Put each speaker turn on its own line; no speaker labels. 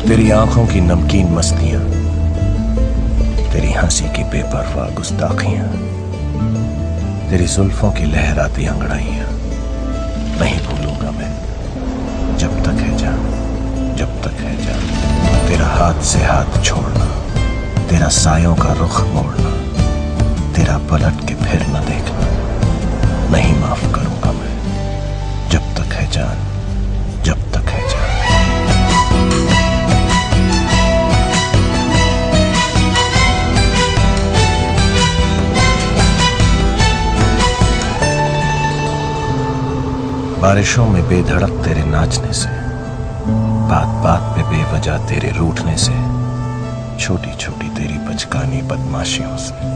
तेरी आंखों की नमकीन मस्तियां, तेरी हंसी की बेपरवाह गुस्ताखियां, तेरी जुल्फों की लहराती अंगड़ाइयां नहीं भूलूंगा मैं जब तक है जान, जब तक है जान। तेरा हाथ से हाथ छोड़ना, तेरा सायों का रुख मोड़ना, तेरा पलट के फिर न देखना नहीं माफ करूंगा मैं जब तक है जान, जब तक है जान। बारिशों में बेधड़क तेरे नाचने से, बात बात पे बेवजह तेरे रूठने से, छोटी छोटी तेरी बचकानी बदमाशियों से